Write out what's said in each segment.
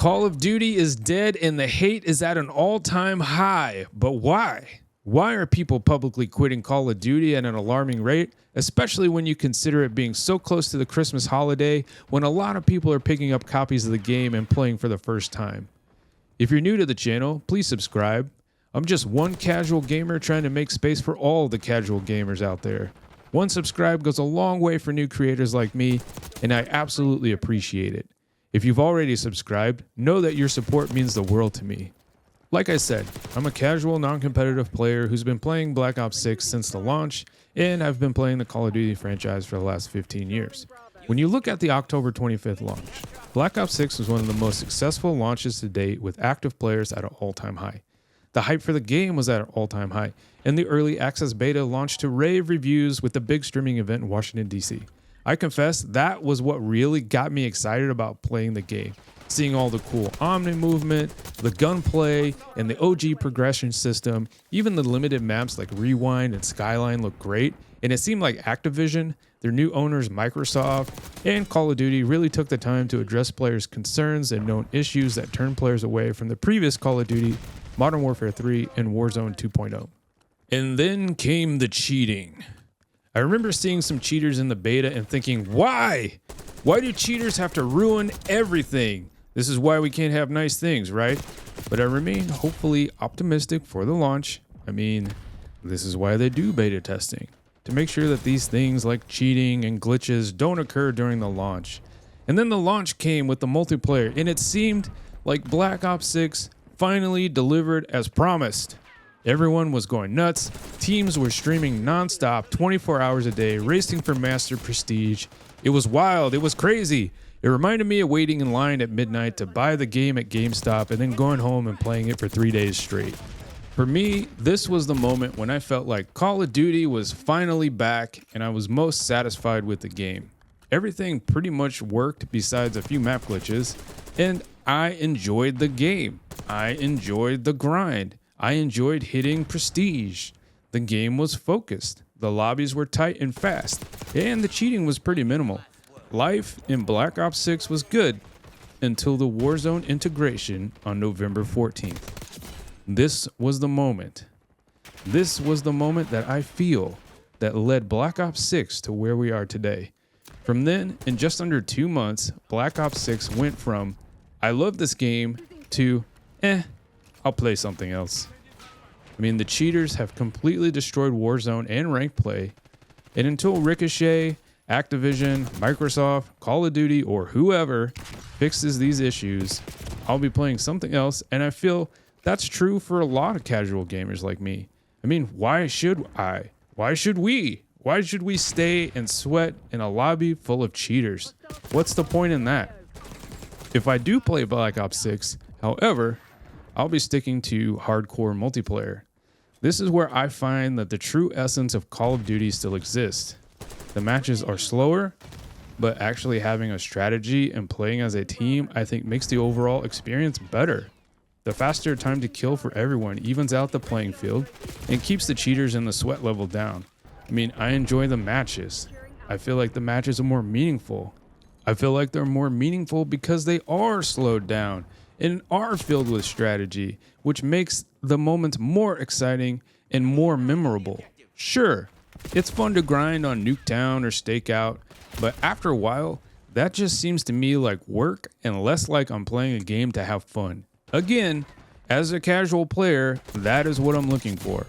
Call of Duty is dead and the hate is at an all-time high. But why? Why are people publicly quitting Call of Duty at an alarming rate, especially when you consider it being so close to the Christmas holiday when a lot of people are picking up copies of the game and playing for the first time? If you're new to the channel, please subscribe. I'm just one casual gamer trying to make space for all the casual gamers out there. One subscribe goes a long way for new creators like me, and I absolutely appreciate it. If you've already subscribed, know that your support means the world to me. Like I said, I'm a casual, non-competitive player who's been playing Black Ops 6 since the launch, and I've been playing the Call of Duty franchise for the last 15 years. When you look at the October 25th launch, Black Ops 6 was one of the most successful launches to date with active players at an all-time high. The hype for the game was at an all-time high, and the early access beta launched to rave reviews with the big streaming event in Washington, D.C. I confess that was what really got me excited about playing the game. Seeing all the cool Omni movement, the gunplay, and the OG progression system, even the limited maps like Rewind and Skyline looked great, and it seemed like Activision, their new owners Microsoft, and Call of Duty really took the time to address players' concerns and known issues that turned players away from the previous Call of Duty, Modern Warfare 3, and Warzone 2.0. And then came the cheating. I remember seeing some cheaters in the beta and thinking, why? Why do cheaters have to ruin everything? This is why we can't have nice things, right? But I remain hopefully optimistic for the launch. I mean, this is why they do beta testing, to make sure that these things like cheating and glitches don't occur during the launch. And then the launch came with the multiplayer, and it seemed like Black Ops 6 finally delivered as promised. Everyone was going nuts. Teams were streaming nonstop, 24 hours a day, racing for master prestige. It was wild. It was crazy. It reminded me of waiting in line at midnight to buy the game at GameStop and then going home and playing it for 3 days straight. For me, this was the moment when I felt like Call of Duty was finally back and I was most satisfied with the game. Everything pretty much worked besides a few map glitches, and I enjoyed the game. I enjoyed the grind. I enjoyed hitting prestige. The game was focused. The lobbies were tight and fast, and the cheating was pretty minimal. Life in Black Ops 6 was good until the Warzone integration on November 14th. This was the moment. This was the moment that I feel that led Black Ops 6 to where we are today. From then, in just under 2 months, Black Ops 6 went from, I love this game, to, I'll play something else. I mean, the cheaters have completely destroyed Warzone and ranked play, and until Ricochet, Activision, Microsoft, Call of Duty, or whoever fixes these issues, I'll be playing something else, and I feel that's true for a lot of casual gamers like me. I mean, why should I? Why should we? Why should we stay and sweat in a lobby full of cheaters? What's the point in that? If I do play Black Ops 6, however, I'll be sticking to hardcore multiplayer. This is where I find that the true essence of Call of Duty still exists. The matches are slower, but actually having a strategy and playing as a team, I think makes the overall experience better. The faster time to kill for everyone evens out the playing field and keeps the cheaters and the sweat level down. I mean, I enjoy the matches. I feel like the matches are more meaningful. I feel like they're more meaningful because they are slowed down and are filled with strategy, which makes the moments more exciting and more memorable. Sure, it's fun to grind on Nuketown or Stakeout, but after a while, that just seems to me like work and less like I'm playing a game to have fun. Again, as a casual player, that is what I'm looking for.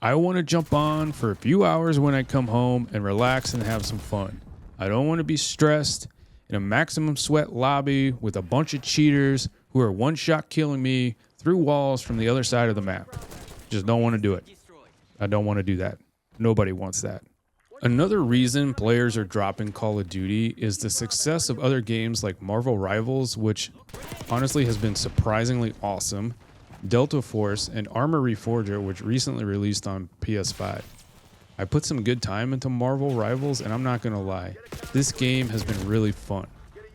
I want to jump on for a few hours when I come home and relax and have some fun. I don't want to be stressed in a maximum sweat lobby with a bunch of cheaters who are one-shot killing me through walls from the other side of the map. Just don't want to do it. I don't want to do that. Nobody wants that. Another reason players are dropping Call of Duty is the success of other games like Marvel Rivals, which honestly has been surprisingly awesome, Delta Force, and Armor Reforger, which recently released on PS5. I put some good time into Marvel Rivals, and I'm not going to lie, this game has been really fun.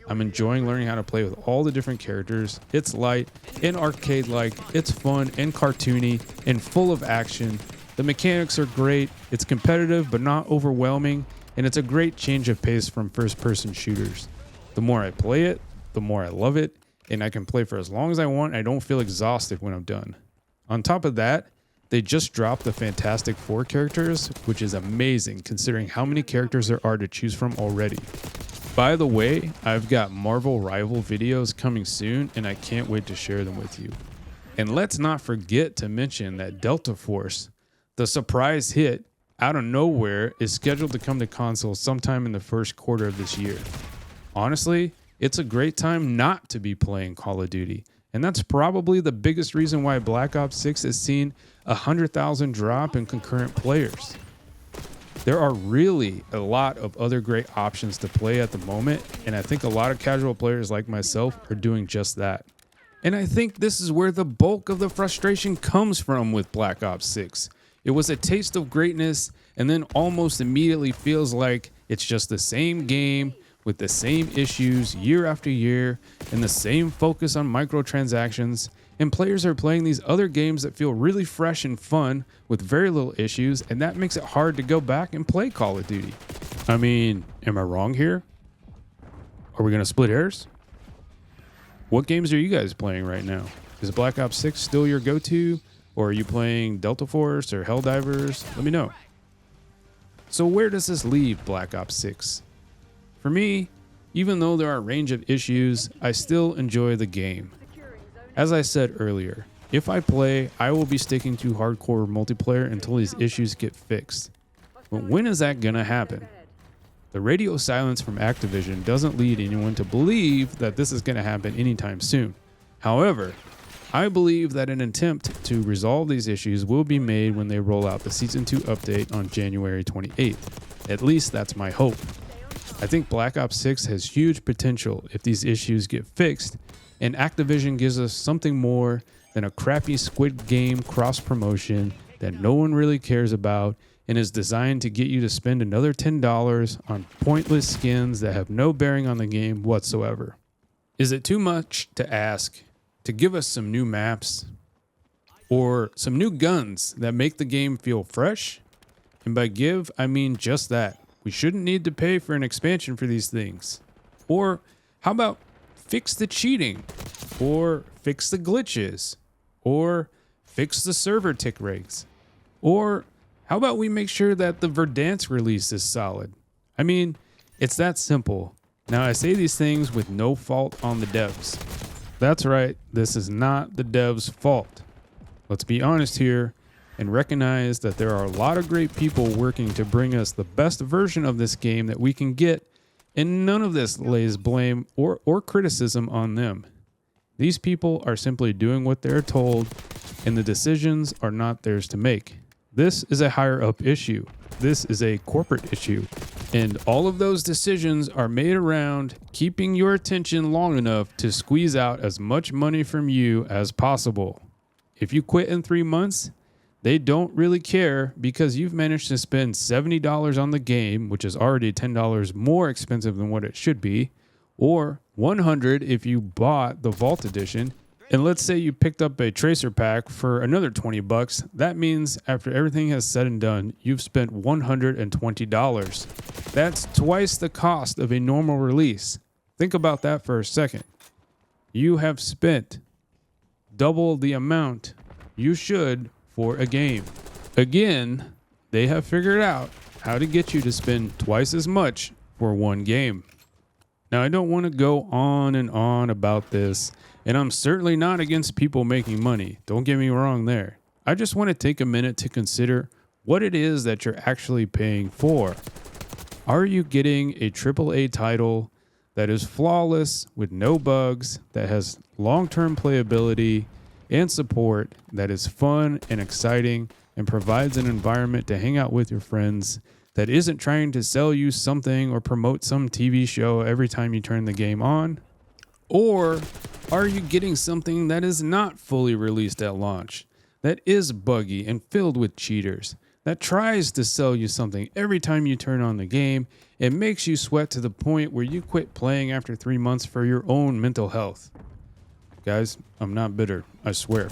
I'm enjoying learning how to play with all the different characters. It's light and arcade-like, it's fun and cartoony and full of action. The mechanics are great, it's competitive but not overwhelming, and it's a great change of pace from first-person shooters. The more I play it, the more I love it, and I can play for as long as I want. I don't feel exhausted when I'm done. On top of that, they just dropped the Fantastic Four characters, which is amazing considering how many characters there are to choose from already. By the way, I've got Marvel Rival videos coming soon, and I can't wait to share them with you. And let's not forget to mention that Delta Force, the surprise hit out of nowhere, is scheduled to come to consoles sometime in the first quarter of this year. Honestly, it's a great time not to be playing Call of Duty. And that's probably the biggest reason why Black Ops 6 has seen a 100,000 drop in concurrent players. There are really a lot of other great options to play at the moment, and I think a lot of casual players like myself are doing just that. And I think this is where the bulk of the frustration comes from with Black Ops 6. It was a taste of greatness, and then almost immediately feels like it's just the same game with the same issues year after year and the same focus on microtransactions, and players are playing these other games that feel really fresh and fun with very little issues, and that makes it hard to go back and play Call of Duty. I mean, am I wrong here? Are we gonna split hairs? What games are you guys playing right now? Is Black Ops 6 still your go-to, or are you playing Delta Force or Helldivers? Let me know. So where does this leave Black Ops 6? For me, even though there are a range of issues, I still enjoy the game. As I said earlier, if I play, I will be sticking to hardcore multiplayer until these issues get fixed. But when is that gonna happen? The radio silence from Activision doesn't lead anyone to believe that this is gonna happen anytime soon. However, I believe that an attempt to resolve these issues will be made when they roll out the Season 2 update on January 28th. At least that's my hope. I think Black Ops 6 has huge potential if these issues get fixed, and Activision gives us something more than a crappy Squid Game cross-promotion that no one really cares about and is designed to get you to spend another $10 on pointless skins that have no bearing on the game whatsoever. Is it too much to ask to give us some new maps or some new guns that make the game feel fresh? And by give, I mean just that. We shouldn't need to pay for an expansion for these things. Or how about fix the cheating, or fix the glitches, or fix the server tick rates, or how about we make sure that the Verdansk release is solid? I mean, it's that simple. Now I say these things with no fault on the devs. That's right, this is not the devs' fault. Let's be honest here and recognize that there are a lot of great people working to bring us the best version of this game that we can get, and none of this lays blame or criticism on them. These people are simply doing what they're told, and the decisions are not theirs to make. This is a higher up issue. This is a corporate issue. And all of those decisions are made around keeping your attention long enough to squeeze out as much money from you as possible. If you quit in 3 months, they don't really care because you've managed to spend $70 on the game, which is already $10 more expensive than what it should be, or $100 if you bought the Vault Edition. And let's say you picked up a Tracer pack for another $20. That means after everything has said and done, you've spent $120. That's twice the cost of a normal release. Think about that for a second. You have spent double the amount you should for a game. Again, they have figured out how to get you to spend twice as much for one game. Now, I don't want to go on and on about this, and I'm certainly not against people making money. Don't get me wrong there. I just want to take a minute to consider what it is that you're actually paying for. Are you getting a AAA title that is flawless with no bugs, that has long-term playability and support, that is fun and exciting and provides an environment to hang out with your friends, that isn't trying to sell you something or promote some TV show every time you turn the game on? Or are you getting something that is not fully released at launch, that is buggy and filled with cheaters, that tries to sell you something every time you turn on the game and makes you sweat to the point where you quit playing after 3 months for your own mental health? Guys, I'm not bitter, I swear.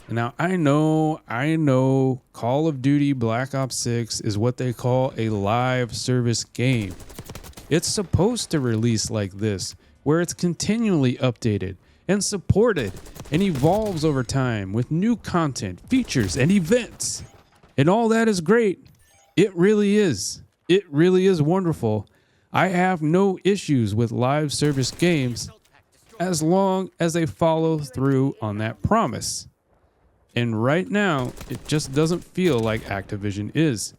Now, I know Call of Duty Black Ops 6 is what they call a live service game. It's supposed to release like this, where it's continually updated, and supported and evolves over time with new content, features, and events. And all that is great. It really is. It really is wonderful. I have no issues with live service games as long as they follow through on that promise. And right now, it just doesn't feel like Activision is.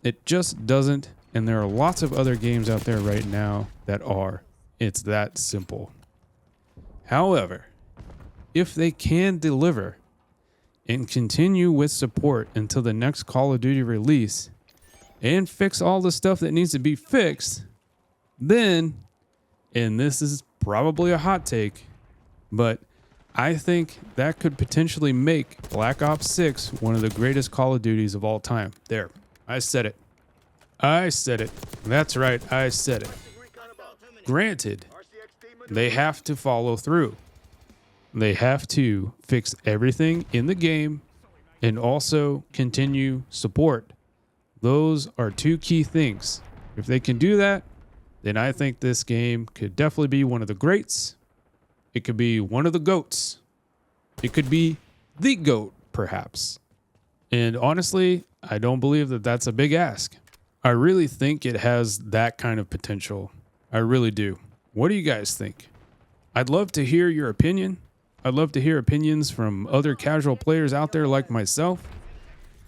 It just doesn't. And there are lots of other games out there right now that are. It's that simple. However, if they can deliver and continue with support until the next Call of Duty release and fix all the stuff that needs to be fixed, then, and this is probably a hot take, but I think that could potentially make Black Ops 6 one of the greatest Call of Duties of all time. There, I said it. I said it. That's right, I said it. Granted, they have to follow through. They have to fix everything in the game and also continue support. Those are two key things. If they can do that, then I think this game could definitely be one of the greats. It could be one of the GOATs. It could be the GOAT, perhaps. And honestly, I don't believe that that's a big ask. I really think it has that kind of potential. I really do. What do you guys think? I'd love to hear your opinion. I'd love to hear opinions from other casual players out there like myself.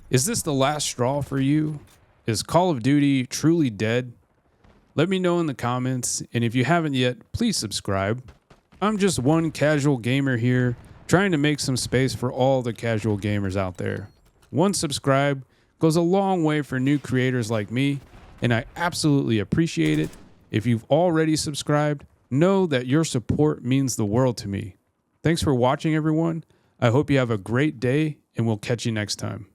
Is this the last straw for you? Is Call of Duty truly dead? Let me know in the comments, and if you haven't yet, please subscribe. I'm just one casual gamer here, trying to make some space for all the casual gamers out there. One subscribe goes a long way for new creators like me, and I absolutely appreciate it. If you've already subscribed, know that your support means the world to me. Thanks for watching, everyone. I hope you have a great day, and we'll catch you next time.